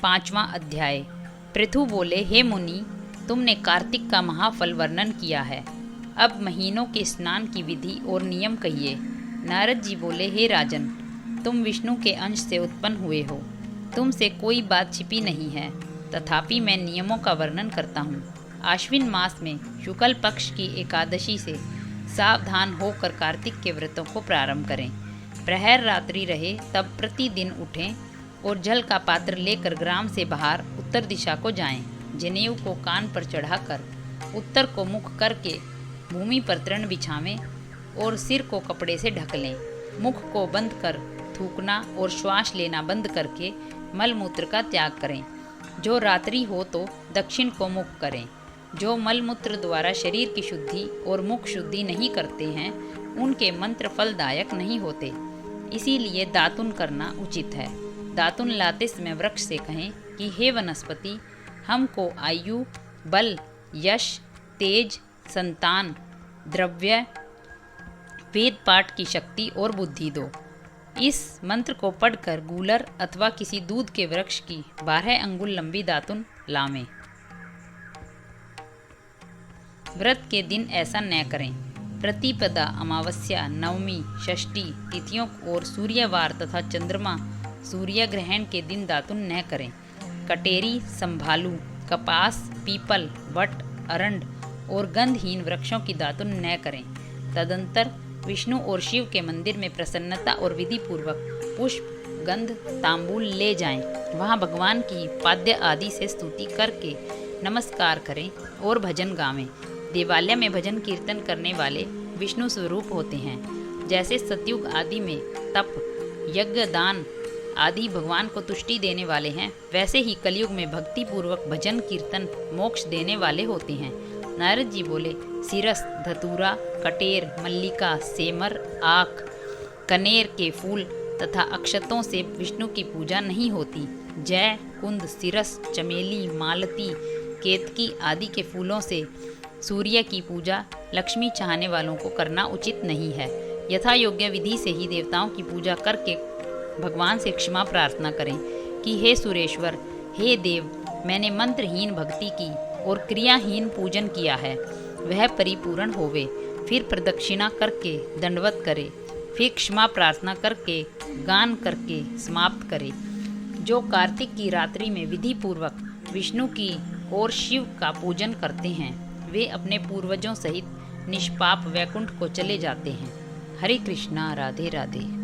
5वां अध्याय। पृथु बोले, हे मुनि, तुमने कार्तिक का महाफल वर्णन किया है, अब महीनों के स्नान की विधि और नियम कहिए। नारद जी बोले, हे राजन, तुम विष्णु के अंश से उत्पन्न हुए हो, तुमसे कोई बात छिपी नहीं है, तथापि मैं नियमों का वर्णन करता हूँ। आश्विन मास में शुक्ल पक्ष की एकादशी से सावधान होकर कार्तिक के व्रतों को प्रारंभ करें। प्रहर रात्रि रहे तब प्रतिदिन उठें और जल का पात्र लेकर ग्राम से बाहर उत्तर दिशा को जाएं। जनेऊ को कान पर चढ़ाकर उत्तर को मुख करके भूमि पर तृण बिछावें और सिर को कपड़े से ढक लें। मुख को बंद कर थूकना और श्वास लेना बंद करके मलमूत्र का त्याग करें। जो रात्रि हो तो दक्षिण को मुख करें। जो मलमूत्र द्वारा शरीर की शुद्धि और मुख शुद्धि नहीं करते हैं, उनके मंत्र फलदायक नहीं होते, इसीलिए दातुन करना उचित है। दातुन लाते समय वृक्ष से कहें कि हे वनस्पति, हमको आयु, बल, यश, तेज, संतान, द्रव्य, वेद पाठ की शक्ति और बुद्धि दो। इस मंत्र को पढ़कर गूलर अथवा किसी दूध के वृक्ष की 12 अंगुल लंबी दातुन लावें। व्रत के दिन ऐसा न करें। प्रतिपदा, अमावस्या, नवमी, षष्ठी तिथियों और सूर्यवार तथा चंद्रमा सूर्य ग्रहण के दिन दातुन न करें। कटेरी, संभालू, कपास, पीपल, वट, अरंड और गंधहीन वृक्षों की दातुन न करें। तदंतर विष्णु और शिव के मंदिर में प्रसन्नता और विधि पूर्वक पुष्प, गंध, तांबूल ले जाएं। वहां भगवान की पाद्य आदि से स्तुति करके नमस्कार करें और भजन गावें। देवालय में भजन कीर्तन करने वाले विष्णु स्वरूप होते हैं। जैसे सतयुग आदि में तप, यज्ञ, दान आदि भगवान को तुष्टि देने वाले हैं, वैसे ही कलयुग में भक्ति पूर्वक भजन कीर्तन मोक्ष देने वाले होते हैं। नारद जी बोले, सिरस, धतूरा, कटेर, मल्लिका, सेमर, आक, कनेर के फूल तथा अक्षतों से विष्णु की पूजा नहीं होती। जय, कुंद, सिरस, चमेली, मालती, केतकी आदि के फूलों से सूर्य की पूजा लक्ष्मी चाहने वालों को करना उचित नहीं है। यथा योग्य विधि से ही देवताओं की पूजा करके भगवान से क्षमा प्रार्थना करें कि हे सुरेश्वर, हे देव, मैंने मंत्रहीन भक्ति की और क्रियाहीन पूजन किया है, वह परिपूर्ण होवे। फिर प्रदक्षिणा करके दंडवत करे, फिर क्षमा प्रार्थना करके गान करके समाप्त करे। जो कार्तिक की रात्रि में विधि पूर्वक विष्णु की और शिव का पूजन करते हैं, वे अपने पूर्वजों सहित निष्पाप वैकुंठ को चले जाते हैं। हरे कृष्णा, राधे राधे।